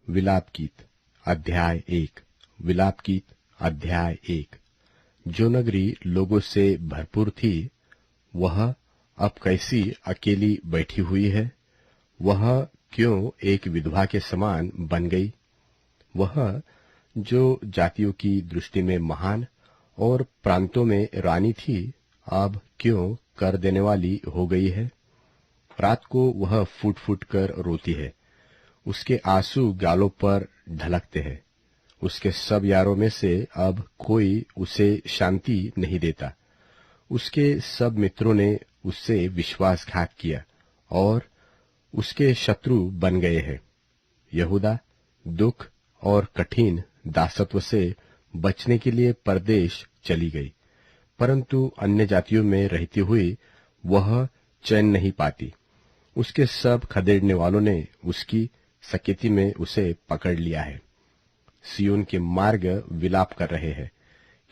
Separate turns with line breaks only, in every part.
विलाप गीत अध्याय 1। विलाप गीत अध्याय 1। जो नगरी लोगों से भरपूर थी वह अब कैसी अकेली बैठी हुई है। वह क्यों एक विधवा के समान बन गई। वह जो जातियों की दृष्टि में महान और प्रांतों में रानी थी अब क्यों कर देने वाली हो गई है। रात को वह फूट फूट कर रोती है, उसके आंसू गालों पर ढलकते हैं। उसके सब यारों में से अब कोई उसे शांति नहीं देता। उसके सब मित्रों ने उससे विश्वासघात किया और उसके शत्रु बन गए हैं। यहूदा दुख और कठिन दासत्व से बचने के लिए परदेश चली गई, परंतु अन्य जातियों में रहती हुई वह चैन नहीं पाती। उसके सब खदेड़ने वालों ने उसकी सकेती में उसे पकड़ लिया है। सिय्योन के मार्ग विलाप कर रहे हैं,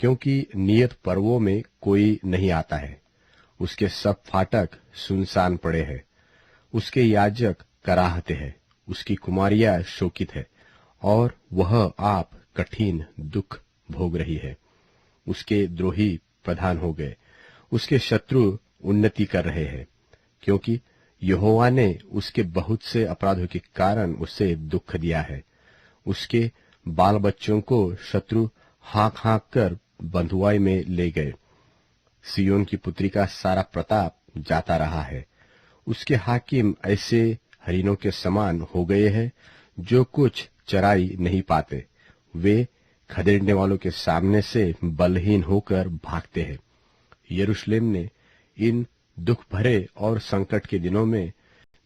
क्योंकि नियत पर्वों में कोई नहीं आता है। उसके सब फाटक सुनसान पड़े हैं, उसके याजक कराहते हैं। उसकी कुमारियां शोकित है और वह आप कठिन दुख भोग रही है। उसके द्रोही प्रधान हो गए, उसके शत्रु उन्नति कर रहे हैं, क्योंकि यहोवा ने उसके बहुत से अपराधों के कारण उसे दुख दिया है। उसके बाल बच्चों को शत्रु हाँक हाँक कर बंधुआई में ले गए। सिय्योन की पुत्री का सारा प्रताप जाता रहा है। उसके हाकिम ऐसे हरिणों के समान हो गए हैं जो कुछ चराई नहीं पाते। वे खदेड़ने वालों के सामने से बलहीन होकर भागते हैं। यरूशलेम ने इन दुख भरे और संकट के दिनों में,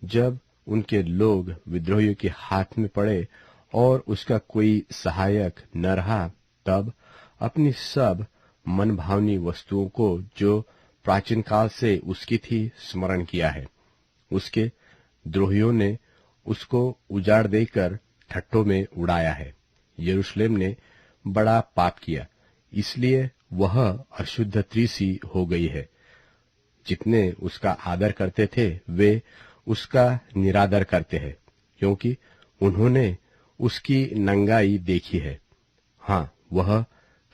जब उनके लोग विद्रोहियों के हाथ में पड़े और उसका कोई सहायक न रहा, तब अपनी सब मनभावनी वस्तुओं को जो प्राचीन काल से उसकी थी स्मरण किया है। उसके द्रोहियों ने उसको उजाड़ देकर ठट्ठों में उड़ाया है। यरूशलेम ने बड़ा पाप किया, इसलिए वह अशुद्ध त्रिसी हो गई है। जितने उसका आदर करते थे वे उसका निरादर करते हैं, क्योंकि उन्होंने उसकी नंगाई देखी है। हाँ, वह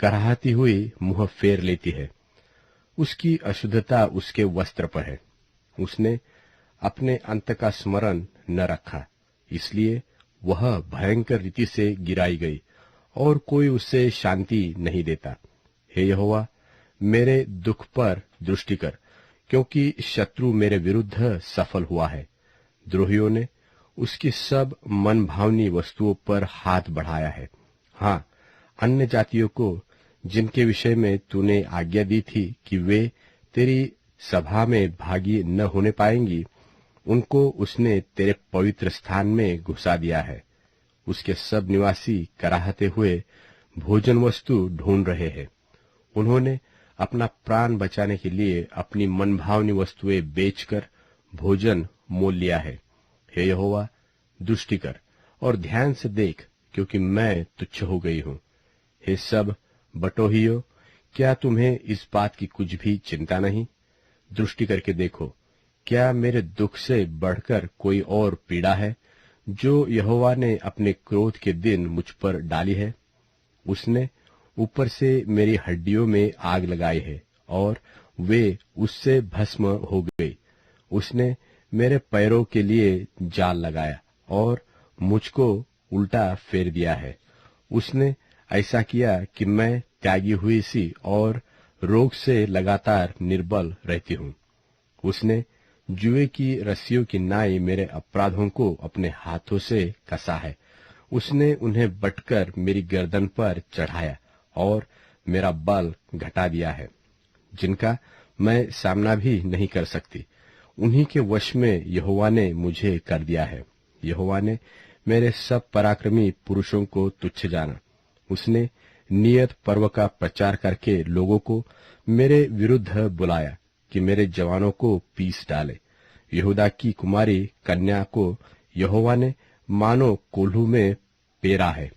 कराहती हुई मुंह फेर लेती है। उसकी अशुद्धता उसके वस्त्र पर है। उसने अपने अंत का स्मरण न रखा, इसलिए वह भयंकर रीति से गिराई गई और कोई उसे शांति नहीं देता। हे यहोवा, मेरे दुख पर दृष्टि कर, क्योंकि शत्रु मेरे विरुद्ध सफल हुआ है। द्रोहियों ने उसकी सब मनभावनी वस्तुओं पर हाथ बढ़ाया है। हाँ, अन्य जातियों को जिनके विषय में तूने आज्ञा दी थी कि वे तेरी सभा में भागी न होने पाएंगी, उनको उसने तेरे पवित्र स्थान में घुसा दिया है। उसके सब निवासी कराहते हुए भोजन वस्तु ढूंढ रहे हैं। उन्होंने अपना प्राण बचाने के लिए अपनी मनभावनी वस्तुएं बेचकर भोजन मोल लिया है। हे यहोवा, दृष्टि कर और ध्यान से देख, क्योंकि मैं तुच्छ हो गई हूँ। हे सब बटोहियों, क्या तुम्हें इस बात की कुछ भी चिंता नहीं? दृष्टि करके देखो, क्या मेरे दुख से बढ़कर कोई और पीड़ा है जो यहोवा ने अपने क्रोध के दिन मुझ पर डाली है? उसने ऊपर से मेरी हड्डियों में आग लगाई है और वे उससे भस्म हो गई। उसने मेरे पैरों के लिए जाल लगाया और मुझको उल्टा फेर दिया है। उसने ऐसा किया कि मैं त्यागी हुई सी और रोग से लगातार निर्बल रहती हूँ। उसने जुए की रस्सियों की नाई मेरे अपराधों को अपने हाथों से कसा है। उसने उन्हें बटकर मेरी गर्दन पर चढ़ाया और मेरा बल घटा दिया है। जिनका मैं सामना भी नहीं कर सकती, उन्हीं के वश में यहोवा ने मुझे कर दिया है। यहोवा ने मेरे सब पराक्रमी पुरुषों को तुच्छ जाना। उसने नियत पर्व का प्रचार करके लोगों को मेरे विरुद्ध बुलाया कि मेरे जवानों को पीस डाले। यहूदा की कुमारी कन्या को यहोवा ने मानो कोल्हू में पेरा है।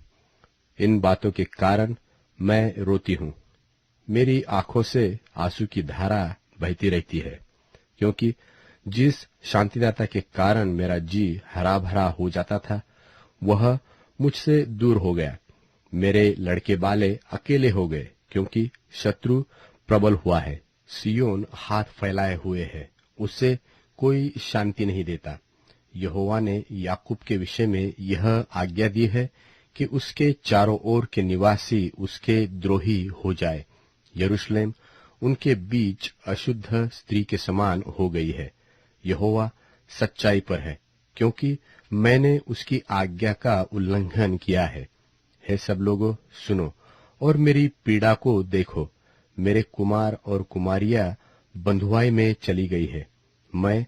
इन बातों के कारण मैं रोती हूँ। मेरी आंखों से आंसू की धारा बहती रहती है, क्योंकि जिस शांतिदाता के कारण मेरा जी हरा भरा हो जाता था, वह मुझसे दूर हो गया। मेरे लड़के बाले अकेले हो गए, क्योंकि शत्रु प्रबल हुआ है। सियोन हाथ फैलाए हुए है, उससे कोई शांति नहीं देता। यहोवा ने याकूब के विषय में यह आज्ञा दी है कि उसके चारों ओर के निवासी उसके द्रोही हो जाए। यरूशलेम उनके बीच अशुद्ध स्त्री के समान हो गई है। यहोवा सच्चाई पर है, क्योंकि मैंने उसकी आज्ञा का उल्लंघन किया है। हे सब लोगों, सुनो और मेरी पीड़ा को देखो। मेरे कुमार और कुमारियां बंधुआई में चली गई है। मैं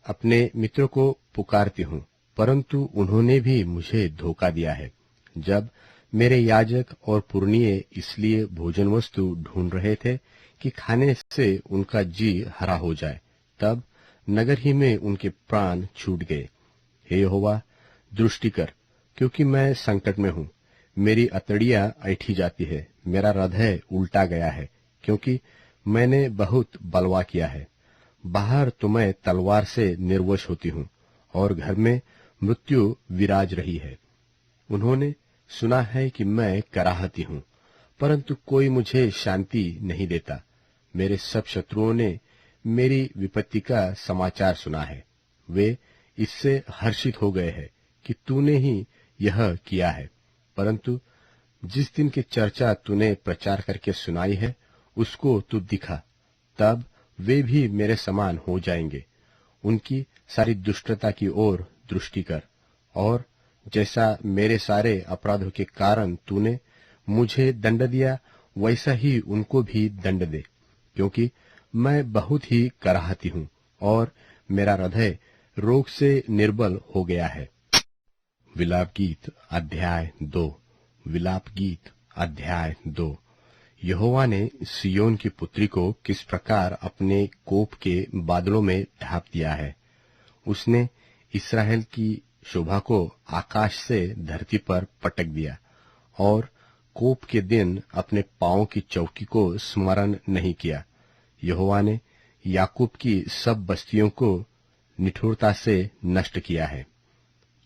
अपने मित्रों को पुकारती हूँ, परंतु उन्होंने भी मुझे धोखा दिया है। जब मेरे याजक और पुरनिये इसलिए भोजन वस्तु ढूंढ रहे थे कि खाने से उनका जी हरा हो जाए, तब नगर ही में उनके प्राण छूट गए। हे यहोवा, दृष्टि कर, क्योंकि मैं संकट में हूँ। मेरी अतड़ियां ऐठी जाती है, मेरा हृदय उल्टा गया है, क्योंकि मैंने बहुत बलवा किया है। बाहर तो मैं तलवार से निर्वश होती हूँ, और घर में मृत्यु विराज रही है। उन्होंने सुना है कि मैं कराहती हूँ, परंतु कोई मुझे शांति नहीं देता। मेरे सब शत्रुओं ने मेरी विपत्ति का समाचार सुना है। वे इससे हर्षित हो गए हैं कि तूने ही यह किया है। परंतु जिस दिन की चर्चा तूने प्रचार करके सुनाई है, उसको तू दिखा, तब वे भी मेरे समान हो जाएंगे। उनकी सारी दुष्टता की ओर दृष्टि कर, और जैसा मेरे सारे अपराधों के कारण तूने मुझे दंड दिया, वैसा ही उनको भी दंड दे, क्योंकि मैं बहुत ही कराहती हूँ, और मेरा हृदय रोग से निर्बल हो गया है। विलाप गीत अध्याय 2। विलाप गीत अध्याय 2। यहोवा ने सियोन की पुत्री को किस प्रकार अपने कोप के बादलों में ढांप दिया है। उसने इस्राएल की शोभा को आकाश से धरती पर पटक दिया, और कोप के दिन अपने पांव की चौकी को स्मरण नहीं किया। यहोवा ने याकूब की सब बस्तियों को निठुरता से नष्ट किया है।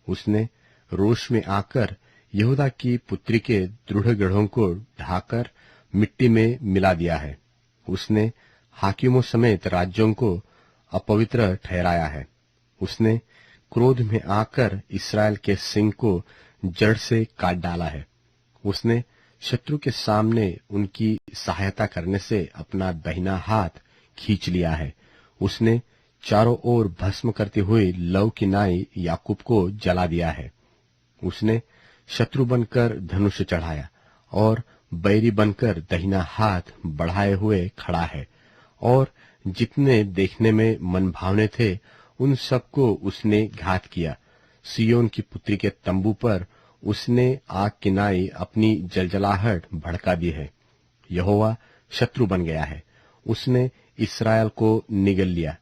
उसने रोष में आकर यहूदा की पुत्री के दृढ़ गढ़ों को ढाकर मिट्टी में मिला दिया है। उसने हाकिमों समेत राज्यों को अपवित्र ठहराया है। उसने क्रोध में आकर इस्राएल के सिंह को जड़ से काट डाला है। उसने शत्रु के सामने उनकी सहायता करने से अपना दाहिना हाथ खींच लिया है। उसने चारों ओर भस्म करते हुए लव की नाई याकूब को जला दिया है। उसने शत्रु बनकर धनुष चढ़ाया, और बैरी बनकर दाहिना हाथ बढ़ाए हुए खड़ा है, और जितने देखने में मन भावने थे उन सबको उसने घात किया। सियोन की पुत्री के तंबू पर उसने आग की नाई अपनी जलजलाहट भड़का दी है। यहोवा शत्रु बन गया है, उसने इस्राएल को निगल लिया।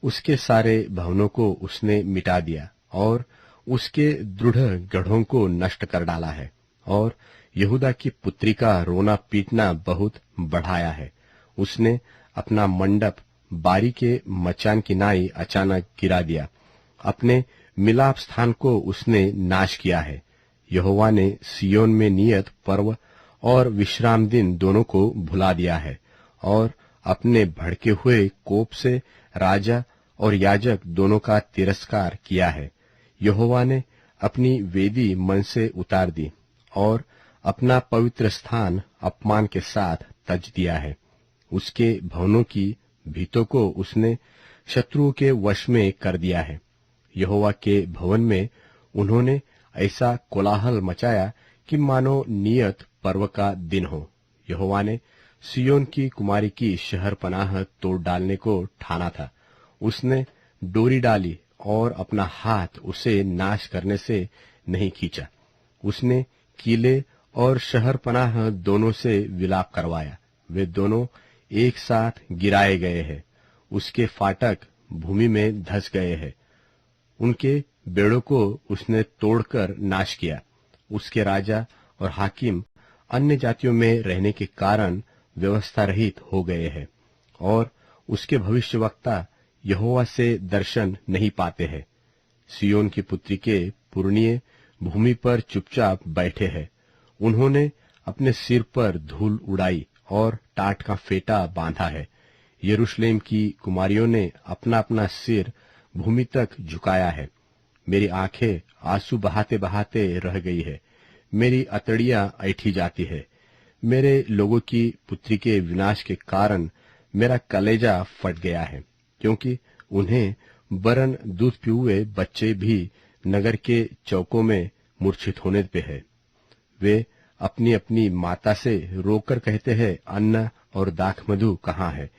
उसके सारे भवनों को उसने मिटा दिया, और उसके दृढ़ गढ़ों को नष्ट कर डाला है, और यहूदा की पुत्री का रोना पीटना बहुत बढ़ाया है। उसने अपना मंडप बारी के मचान की नाई अचानक गिरा दिया। अपने मिलाप स्थान को उसने नाश किया है। यहोवा ने सियोन में नियत पर्व और विश्राम दिन दोनों को भुला दिया है, और अपने भड़के हुए कोप से राजा और याजक दोनों का तिरस्कार किया है। यहोवा ने अपनी वेदी मन से उतार दी, और अपना पवित्र स्थान अपमान के साथ तज दिया है। उसके भवनों की भीतों को उसने शत्रुओं के वश में कर दिया है। यहोवा के भवन में उन्होंने ऐसा कोलाहल मचाया कि मानो नियत पर्व का दिन हो। यहोवा ने सियोन की कुमारी की शहर पनाह तोड़ डालने को ठाना था। उसने डोरी डाली, और अपना हाथ उसे नाश करने से नहीं खींचा। उसने किले और शहर पनाह दोनों से विलाप करवाया। वे दोनों एक साथ गिराए गए हैं। उसके फाटक भूमि में धंस गए हैं। उनके बेड़ों को उसने तोड़कर नाश किया। उसके राजा और हाकिम अन्य जातियों में रहने के कारण व्यवस्था रहित हो गए हैं, और उसके भविष्यवक्ता यहोवा से दर्शन नहीं पाते हैं। सियोन की पुत्री के पुरनिये भूमि पर चुपचाप बैठे हैं। उन्होंने अपने सिर पर धूल उड़ाई और टाट का फेटा बांधा है। यरूशलेम की कुमारियों ने अपना अपना सिर भूमि तक झुकाया है। मेरी आंखें आंसू बहाते बहाते रह गई है। मेरी अतड़ियां ऐठी जाती है। मेरे लोगों की पुत्री के विनाश के कारण मेरा कलेजा फट गया है, क्योंकि उन्हें वरन दूध पियुए बच्चे भी नगर के चौकों में मूर्छित होने पे है। वे अपनी अपनी माता से रोकर कहते हैं, अन्न और दाख मधु कहाँ है।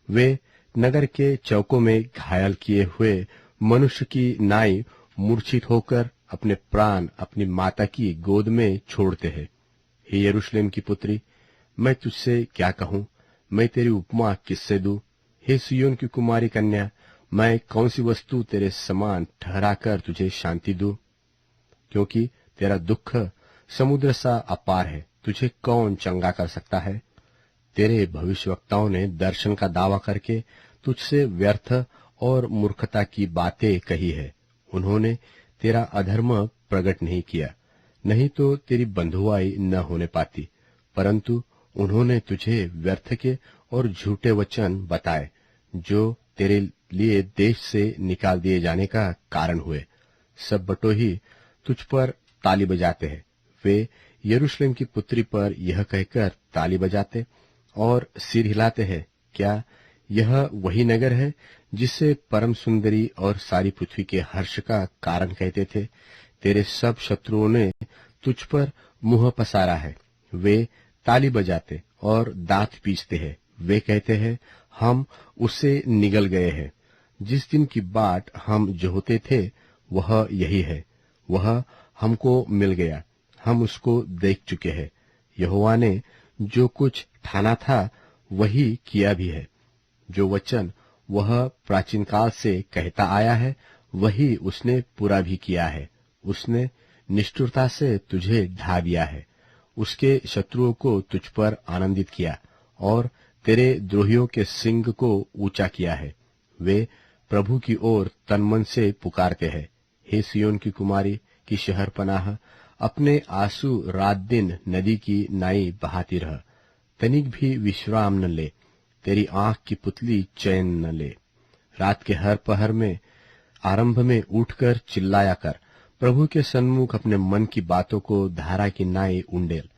वे नगर के चौकों में घायल किए हुए मनुष्य की नाई मूर्छित होकर अपने प्राण अपनी माता की गोद में छोड़ते हैं। हे यरूशलेम की पुत्री, मैं तुझसे क्या कहूं? मैं तेरी उपमा किससे दूं? हे सिय्योन की कुमारी कन्या, मैं कौन सी वस्तु तेरे समान ठहराकर तुझे शांति दूं? क्योंकि तेरा दुख समुद्र सा अपार है, तुझे कौन चंगा कर सकता है? तेरे भविष्यवक्ताओं ने दर्शन का दावा करके तुझसे व्यर्थ और मूर्खता की बातें कही है। उन्होंने तेरा अधर्म प्रकट नहीं किया, नहीं तो तेरी बंधुआई न होने पाती, परंतु उन्होंने तुझे व्यर्थ के और झूठे वचन बताए, जो तेरे लिए देश से निकाल दिए जाने का कारण हुए। सब बटोही तुझ पर ताली बजाते हैं। वे यरूशलेम की पुत्री पर यह कहकर ताली बजाते और सिर हिलाते हैं, क्या यह वही नगर है जिसे परम सुंदरी और सारी पृथ्वी के हर्ष का कारण कहते थे? तेरे सब शत्रुओं ने तुझ पर मुंह पसारा है। वे ताली बजाते और दांत पीसते हैं। वे कहते हैं, हम उससे निगल गए हैं। जिस दिन की बाट हम जोहते थे वह यही है। वह हमको मिल गया, हम उसको देख चुके हैं। यहोवा ने जो कुछ ठाना था वही किया भी है। जो वचन वह प्राचीन काल से कहता आया है वही उसने पूरा भी किया है। उसने निष्ठुरता से तुझे ढा दिया है, उसके शत्रुओं को तुझ पर आनंदित किया और तेरे द्रोहियों के सिंग को ऊंचा किया है। वे प्रभु की ओर तन मन से पुकारते हैं। हे सिय्योन की कुमारी की शहरपनाह, अपने आंसू रात दिन नदी की नाई बहाती रह, तनिक भी विश्राम न ले। तेरी आंख की पुतली चैन न ले। रात के हर पहर में आरंभ में उठकर चिल्लाया कर, प्रभु के सन्मुख अपने मन की बातों को धारा की नाई उंडेल।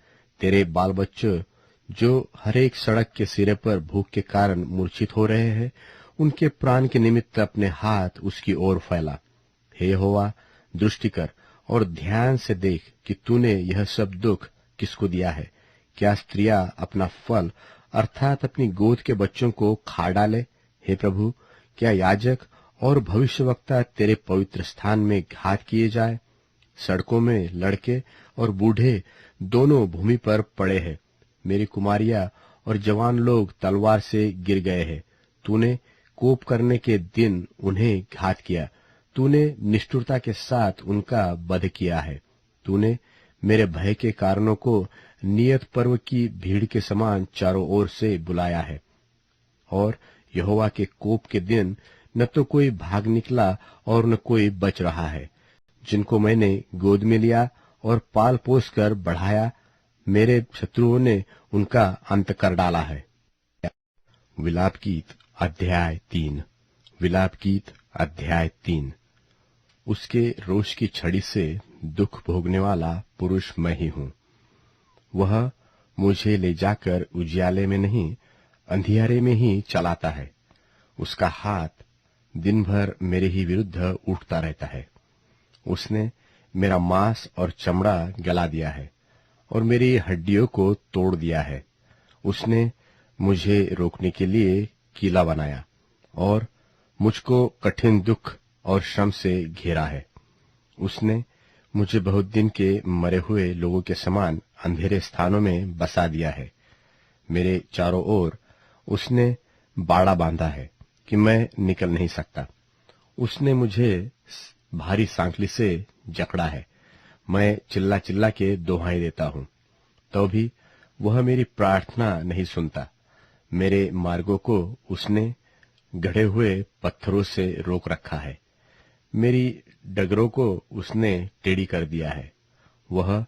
तेरे बाल बच्चों जो हरेक सड़क के सिरे पर भूख के कारण मूर्छित हो रहे हैं, उनके प्राण के निमित्त अपने हाथ उसकी ओर फैला। हे यहोवा, दृष्टि कर और ध्यान से देख कि तूने यह सब दुख किसको दिया है। क्या स्त्रियां अपना फल अर्थात अपनी गोद के बच्चों को खा डाले? हे प्रभु, क्या याजक और भविष्यवक्ता तेरे पवित्र स्थान में घात किए जाए? सड़कों में लड़के और बूढ़े दोनों भूमि पर पड़े हैं। मेरी कुमारियां और जवान लोग तलवार से गिर गए हैं। तूने कोप करने के दिन उन्हें घात किया। तूने निष्ठुरता के साथ उनका वध किया है। तूने मेरे भय के कारणों को नियत पर्व की भीड़ के समान चारों ओर से बुलाया है। और यहोवा के कोप के दिन न तो कोई भाग निकला और न कोई बच रहा है। जिनको मैंने गोद में लिया और पाल पोस कर बढ़ाया, मेरे शत्रुओं ने उनका अंत कर डाला है। विलाप गीत अध्याय 3। विलाप गीत अध्याय 3। उसके रोष की छड़ी से दुख भोगने वाला पुरुष मैं ही हूँ। वह मुझे ले जाकर उजियाले में नहीं, अंधियारे में ही चलाता है। उसका हाथ दिन भर मेरे ही विरुद्ध उठता रहता है। उसने मेरा मांस और चमड़ा गला दिया है और मेरी हड्डियों को तोड़ दिया है। उसने मुझे रोकने के लिए कीला बनाया और मुझको कठिन दुख और श्रम से घेरा है। उसने मुझे बहुत दिन के मरे हुए लोगों के समान अंधेरे स्थानों में बसा दिया है। मेरे चारों ओर उसने बाड़ा बांधा है कि मैं निकल नहीं सकता। उसने मुझे भारी सांकली से जकड़ा है। मैं चिल्ला चिल्ला के दोहाई देता हूँ, तो भी वह मेरी प्रार्थना नहीं सुनता। मेरे मार्गों को उसने गढ़े हुए पत्थरों से रोक रखा है। मेरी डगरों को उसने टेढ़ी कर दिया है। वह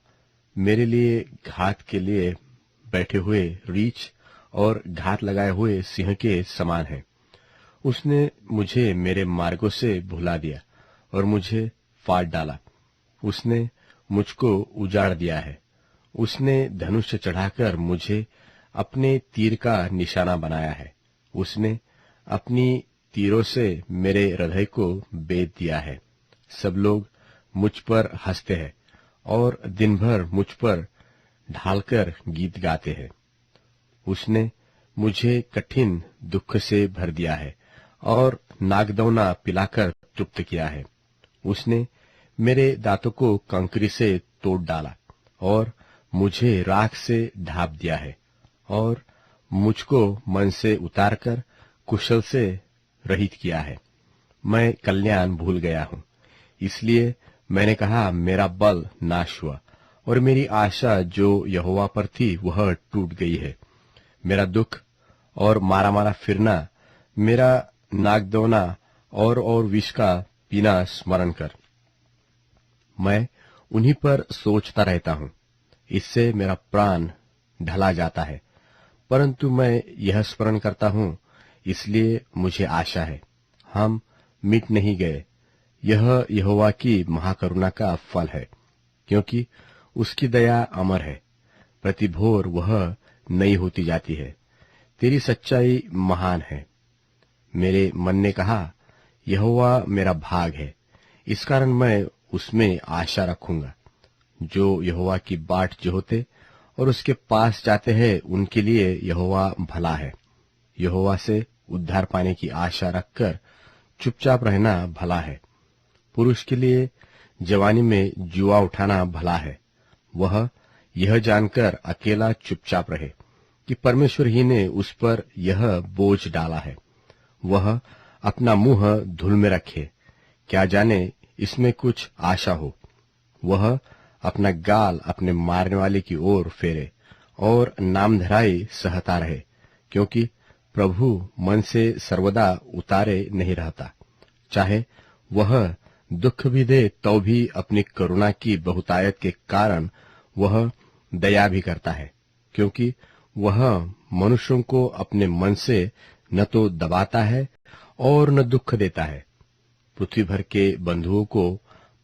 मेरे लिए घात के लिए बैठे हुए रीछ और घात लगाए हुए सिंह के समान है। उसने मुझे मेरे मार्गों से भुला दिया और मुझे फाड़ डाला। उसने मुझको उजाड़ दिया है। उसने धनुष चढ़ाकर मुझे अपने तीर का निशाना बनाया है। उसने अपनी तीरों से मेरे हृदय को बेध दिया है। सब लोग मुझ पर हंसते हैं और दिन भर मुझ पर ढालकर गीत गाते हैं। उसने मुझे कठिन दुख से भर दिया है और नागदौना पिलाकर तृप्त किया है। उसने मेरे दांतों को कंकरी से तोड़ डाला और मुझे राख से ढाप दिया है और मुझको मन से उतारकर कुशल से रहित किया है। मैं कल्याण भूल गया हूँ, इसलिए मैंने कहा मेरा बल नाश हुआ और मेरी आशा जो यहोवा पर थी वह टूट गई है। मेरा दुख और मारा मारा फिरना, मेरा नागदौना और विष का पीना स्मरण कर। मैं उन्हीं पर सोचता रहता हूँ। इससे मेरा प्राण ढला जाता है, परंतु मैं यह स्मरण करता हूँ, इसलिए मुझे आशा है। हम मिट नहीं गए। यह यहोवा की महाकरुणा का फल है, क्योंकि उसकी दया अमर है। प्रति भोर वह नई होती जाती है। तेरी सच्चाई महान है। मेरे मन ने कहा, यहोवा मेरा भाग है, इस कारण मैं उसमें आशा रखूंगा। जो यहोवा की बाट जोहते और उसके पास जाते हैं, उनके लिए यहोवा भला है। यहोवा से उद्धार पाने की आशा रखकर चुपचाप रहना भला है। पुरुष के लिए जवानी में जुआ उठाना भला है। वह यह जानकर अकेला चुपचाप रहे कि परमेश्वर ही ने उस पर यह बोझ डाला है। वह अपना मुंह धूल में रखे, क्या जाने इसमें कुछ आशा हो। वह अपना गाल अपने मारने वाले की ओर फेरे और नामधराई सहता रहे, क्योंकि प्रभु मन से सर्वदा उतारे नहीं रहता। चाहे वह दुख भी दे तो भी अपनी करुणा की बहुतायत के कारण वह दया भी करता है, क्योंकि वह मनुष्यों को अपने मन से न तो दबाता है और न दुख देता है। पृथ्वी भर के बंधुओं को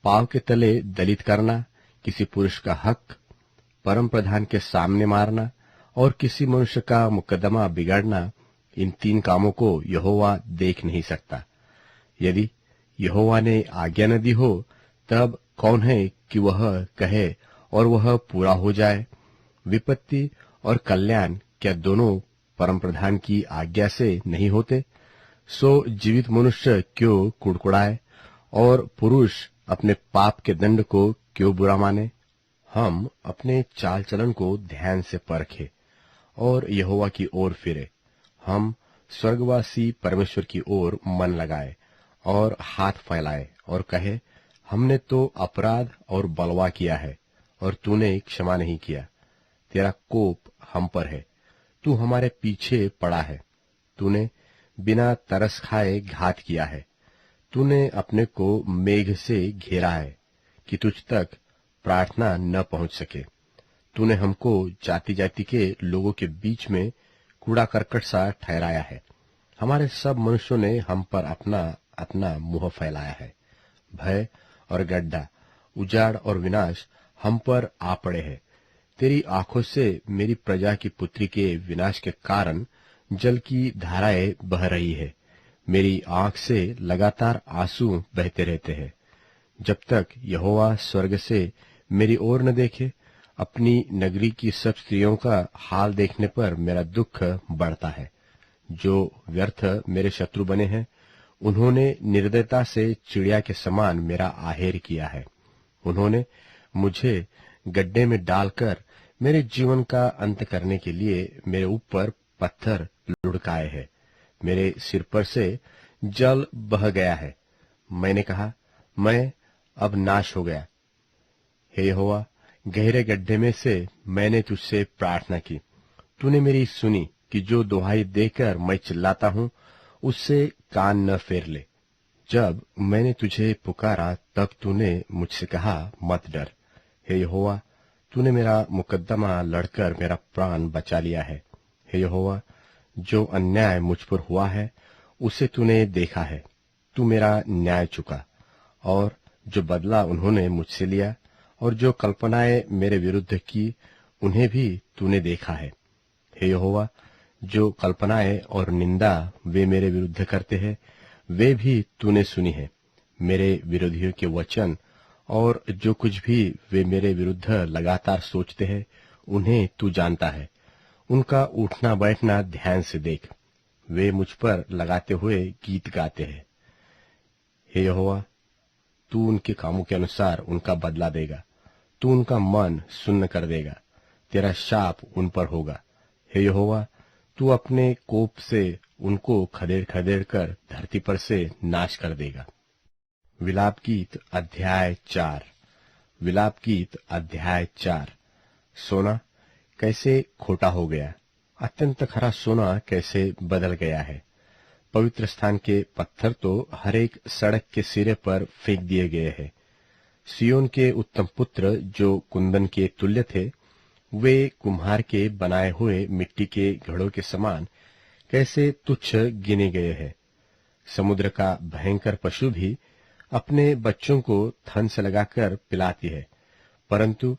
पांव के तले दलित करना, किसी पुरुष का हक परम प्रधान के सामने मारना और किसी मनुष्य का मुकदमा बिगाड़ना, इन तीन कामों को यहोवा देख नहीं सकता। यदि यहोवा ने आज्ञा न दी हो, तब कौन है कि वह कहे और वह पूरा हो जाए। विपत्ति और कल्याण क्या दोनों परम प्रधान की आज्ञा से नहीं होते? सो जीवित मनुष्य क्यों कुड़कुड़ाए और पुरुष अपने पाप के दंड को क्यों बुरा माने? हम अपने चाल चलन को ध्यान से परखे और यहोवा की ओर फिरे। हम स्वर्गवासी परमेश्वर की ओर मन लगाए और हाथ फैलाए और कहे, हमने तो अपराध और बलवा किया है और तूने क्षमा नहीं किया। तेरा कोप हम पर है, तू हमारे पीछे पड़ा है। तूने बिना तरस खाए घात किया है। तूने अपने को मेघ से घेरा है कि तुझ तक प्रार्थना न पहुंच सके। तूने हमको जाति जाति के लोगों के बीच में कूड़ा करकट सा ठहराया है। हमारे सब मनुष्यों ने हम पर अपना अपना मुंह फैलाया है। भय और गड्ढा, उजाड़ और विनाश हम पर आ पड़े हैं। तेरी आंखों से मेरी प्रजा की पुत्री के विनाश के कारण जल की धाराएं बह रही है। मेरी आंख से लगातार आंसू बहते रहते हैं, जब तक यहोवा स्वर्ग से मेरी ओर न देखे। अपनी नगरी की सब स्त्रियों का हाल देखने पर मेरा दुख बढ़ता है। जो व्यर्थ मेरे शत्रु बने हैं, उन्होंने निर्दयता से चिड़िया के समान मेरा आहेर किया है। उन्होंने मुझे गड्ढे में डालकर मेरे जीवन का अंत करने के लिए मेरे ऊपर पत्थर लुढ़काए हैं। मेरे सिर पर से जल बह गया है। मैंने कहा, मैं अब नाश हो गया। हे यहोवा, गहरे गड्ढे में से मैंने तुझसे प्रार्थना की। तूने मेरी सुनी कि जो दुहाई देकर मैं चिल्लाता हूँ, उससे कान न फेर ले। जब मैंने तुझे पुकारा तब तूने मुझसे कहा, मत डर। हे यहोवा, तूने मेरा मुकद्दमा लड़कर मेरा प्राण बचा लिया है। हे यहोवा, जो अन्याय मुझ पर हुआ है उसे तूने देखा है। तू मेरा न्याय चुका, और जो बदला उन्होंने मुझसे लिया और जो कल्पनाएं मेरे विरुद्ध की उन्हें भी तूने देखा है। हे यहोवा, जो कल्पनाएं और निंदा वे मेरे विरुद्ध करते हैं वे भी तूने सुनी है। मेरे विरोधियों के वचन और जो कुछ भी वे मेरे विरुद्ध लगातार सोचते हैं उन्हें तू जानता है। उनका उठना बैठना ध्यान से देख। वे मुझ पर लगाते हुए गीत गाते हैं। हे यहोवा, तू उनके कामों के अनुसार उनका बदला देगा। तू उनका मन सुन्न कर देगा। तेरा शाप उन पर होगा। हे यहोवा, तू अपने कोप से उनको खदेड़ खदेड़ कर धरती पर से नाश कर देगा। विलाप गीत अध्याय 4। विलाप गीत अध्याय 4। सोना कैसे खोटा हो गया, अत्यंत खरा सोना कैसे बदल गया है। पवित्र स्थान के पत्थर तो हर एक सड़क के सिरे पर फेंक दिए गए हैं। सियोन के उत्तम पुत्र जो कुंदन के तुल्य थे, वे कुम्हार के बनाए हुए मिट्टी के घड़ों के समान कैसे तुच्छ गिने गए हैं। समुद्र का भयंकर पशु भी अपने बच्चों को थन से लगाकर पिलाती है, परंतु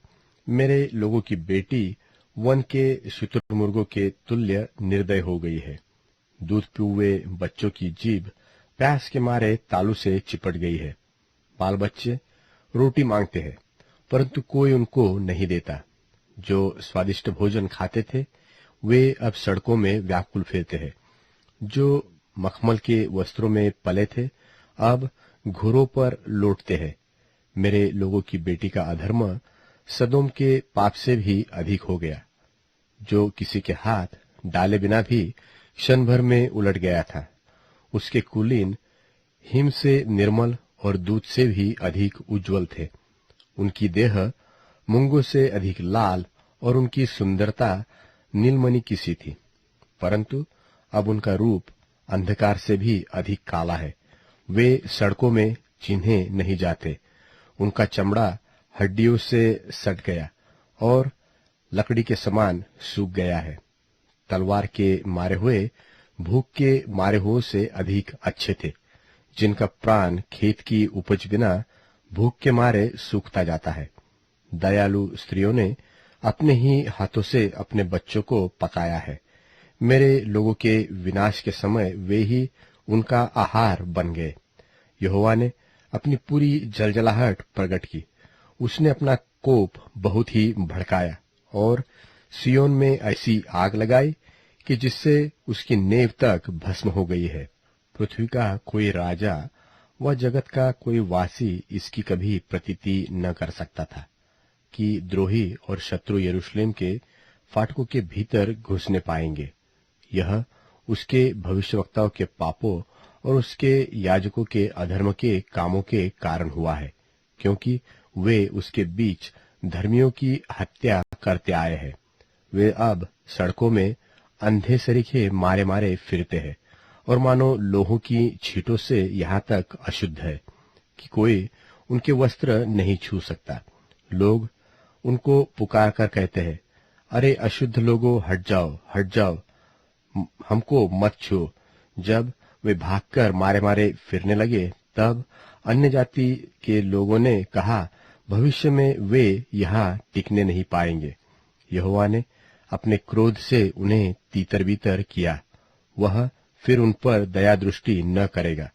मेरे लोगों की बेटी वन के शुतुरमुर्गों के तुल्य निर्दय हो गई है। दूध पीउए बच्चों की जीभ प्यास के मारे तालू से चिपट गई है। बाल बच्चे रोटी मांगते हैं, परंतु कोई उनको नहीं देता। जो स्वादिष्ट भोजन खाते थे वे अब सड़कों में व्याकुल फिरते हैं। जो मखमल के वस्त्रों में पले थे अब घुरों पर लौटते हैं। मेरे लोगों की बेटी का अधर्म सदोम के पाप से भी अधिक हो गया, जो किसी के हाथ डाले बिना भी क्षण भर में उलट गया था। उसके कुलीन हिम से निर्मल और दूध से भी अधिक उज्जवल थे। उनकी देह मूंगों से अधिक लाल और उनकी सुंदरता नीलमणि की सी थी, परंतु अब उनका रूप अंधकार से भी अधिक काला है। वे सड़कों में चिन्हे नहीं जाते। उनका चमड़ा हड्डियों से सट गया और लकड़ी के समान सूख गया है। तलवार के मारे हुए भूख के मारे हुओं से अधिक अच्छे थे, जिनका प्राण खेत की उपज बिना भूख के मारे सूखता जाता है। दयालु स्त्रियों ने अपने ही हाथों से अपने बच्चों को पकाया है। मेरे लोगों के विनाश के समय वे ही उनका आहार बन गए। यहोवा ने अपनी पूरी जलजलाहट प्रकट की। उसने अपना कोप बहुत ही भड़काया और सियोन में ऐसी आग लगाई कि जिससे उसकी नेव तक भस्म हो गई है। पृथ्वी का कोई राजा व जगत का कोई वासी इसकी कभी प्रतीति न कर सकता था कि द्रोही और शत्रु यरूशलेम के फाटकों के भीतर घुसने पाएंगे। यह उसके भविष्यवक्ताओं के पापों और उसके याजकों के अधर्म के कामों के कारण हुआ है, क्योंकि वे उसके बीच धर्मियों की हत्या करते आए हैं। वे अब सड़कों में अंधे सरीखे मारे मारे फिरते हैं और मानो लोहों की छींटों से यहाँ तक अशुद्ध है कि कोई उनके वस्त्र नहीं छू सकता। लोग उनको पुकार कर कहते हैं, अरे अशुद्ध लोगों, हट जाओ, हमको मत छू। जब वे भागकर मारे मारे फिरने लगे तब अन्य जाति के लोगों ने कहा, भविष्य में वे यहाँ टिकने नहीं पाएंगे। यहोवा ने अपने क्रोध से उन्हें तीतर बीतर किया। वह फिर उन पर दया दृष्टि न करेगा।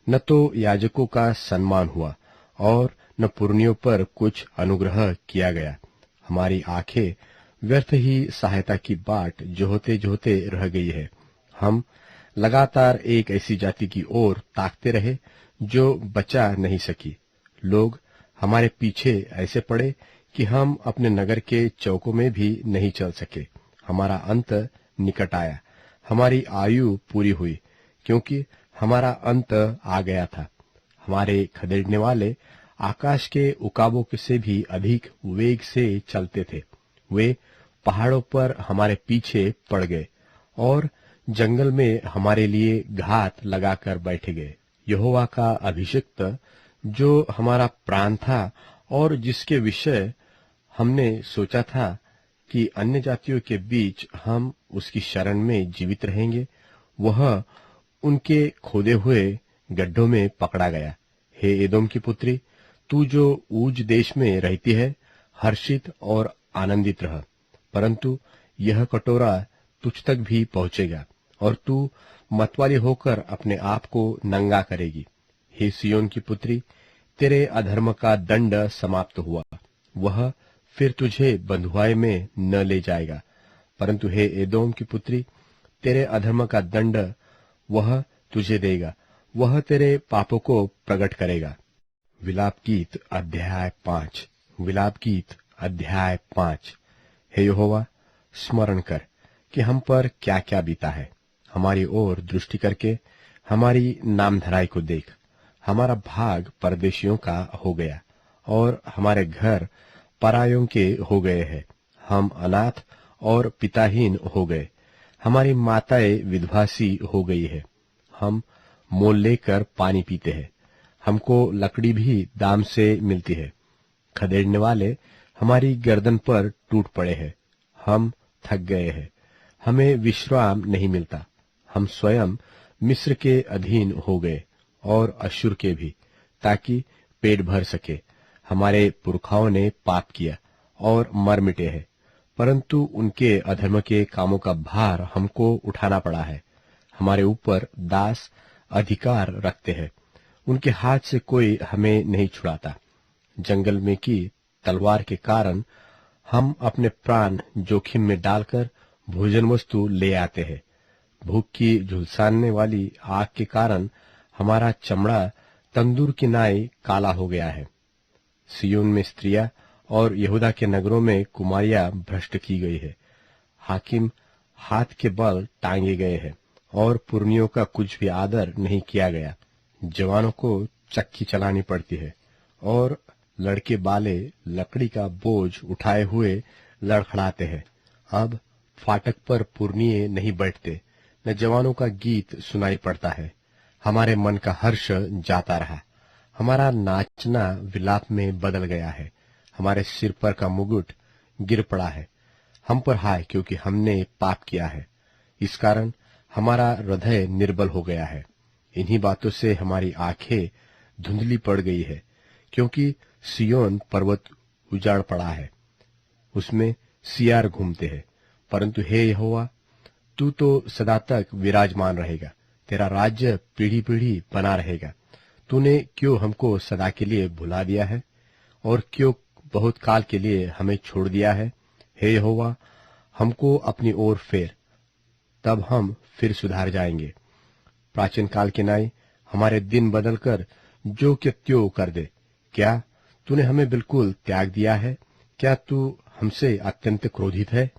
न तो याजकों का सम्मान हुआ और न पुरनियों पर कुछ अनुग्रह किया गया। हमारी आंखें व्यर्थ ही सहायता की बाट जोहते जोहते रह गई है। हम लगातार एक ऐसी जाति की ओर ताकते रहे जो बचा नहीं सकी। लोग हमारे पीछे ऐसे पड़े कि हम अपने नगर के चौकों में भी नहीं चल सके। हमारा अंत निकट आया, हमारी आयु पूरी हुई, क्योंकि हमारा अंत आ गया था। हमारे खदेड़ने वाले आकाश के उकाबों से भी अधिक वेग से चलते थे। वे पहाड़ों पर हमारे पीछे पड़ गए और जंगल में हमारे लिए घात लगाकर बैठ गए। यहोवा का अभिषिक्त, जो हमारा प्राण था और जिसके विषय हमने सोचा था कि अन्य जातियों के बीच हम उसकी शरण में जीवित रहेंगे, वह उनके खोदे हुए गड्ढों में पकड़ा गया। हे एदोम की पुत्री, तू जो ऊज देश में रहती है, हर्षित और आनंदित रह, परंतु यह कटोरा तुझ तक भी पहुंचेगा और तू मतवाली होकर अपने आप को नंगा करेगी। हे सियोन की पुत्री, तेरे अधर्म का दंड समाप्त हुआ, वह फिर तुझे बंधुआई में न ले जाएगा। परंतु हे एदोम की पुत्री, तेरे अधर्म का दंड वह तुझे देगा, वह तेरे पापों को प्रकट करेगा। विलाप गीत अध्याय 5। विलाप गीत अध्याय 5। हे यहोवा, स्मरण कर कि हम पर क्या क्या बीता है। हमारी ओर दृष्टि करके हमारी नामधराई को देख। हमारा भाग परदेशियों का हो गया और हमारे घर परायों के हो गए हैं। हम अनाथ और पिताहीन हो गए। हमारी माताएं विधवासी हो गई है। हम मोल लेकर पानी पीते हैं। हमको लकड़ी भी दाम से मिलती है। खदेड़ने वाले हमारी गर्दन पर टूट पड़े हैं। हम थक गए हैं, हमें विश्राम नहीं मिलता। हम स्वयं मिस्र के अधीन हो गए और अश्शूर के भी, ताकि पेट भर सके। हमारे पुरखाओं ने पाप किया और मर मिटे हैं, परंतु उनके अधर्म के कामों का भार हमको उठाना पड़ा है। हमारे ऊपर दास अधिकार रखते हैं, उनके हाथ से कोई हमें नहीं छुड़ाता। जंगल में की तलवार के कारण हम अपने प्राण जोखिम में डालकर भोजन वस्तु ले आते हैं। भूख की झुलसाने वाली आग के कारण हमारा चमड़ा तंदूर की नाई काला हो गया है। सियोन में स्त्रियां और यहूदा के नगरों में कुमारियां भ्रष्ट की गई है। हाकिम हाथ के बल टांगे गए हैं और पुरनियों का कुछ भी आदर नहीं किया गया। जवानों को चक्की चलानी पड़ती है और लड़के बाले लकड़ी का बोझ उठाए हुए लड़खड़ाते हैं। अब फाटक पर पुरनिये नहीं बैठते, न जवानों का गीत सुनाई पड़ता है। हमारे मन का हर्ष जाता रहा, हमारा नाचना विलाप में बदल गया है। हमारे सिर पर का मुकुट गिर पड़ा है। हम पर हाय, क्योंकि हमने पाप किया है। इस कारण हमारा हृदय निर्बल हो गया है। इन्हीं बातों से हमारी आंखें धुंधली पड़ गई है, क्योंकि सियोन पर्वत उजाड़ पड़ा है, उसमें सियार घूमते हैं। परंतु हे यहोवा, तू तो सदा तक विराजमान रहेगा, तेरा राज्य पीढ़ी पीढ़ी बना रहेगा। तूने क्यों हमको सदा के लिए भुला दिया है और क्यों बहुत काल के लिए हमें छोड़ दिया है? हे यहोवा, हमको अपनी ओर फेर, तब हम फिर सुधार जाएंगे। प्राचीन काल के नाई हमारे दिन बदलकर जो के त्यों कर दे। क्या तूने हमें बिल्कुल त्याग दिया है? क्या तू हमसे अत्यंत क्रोधित है?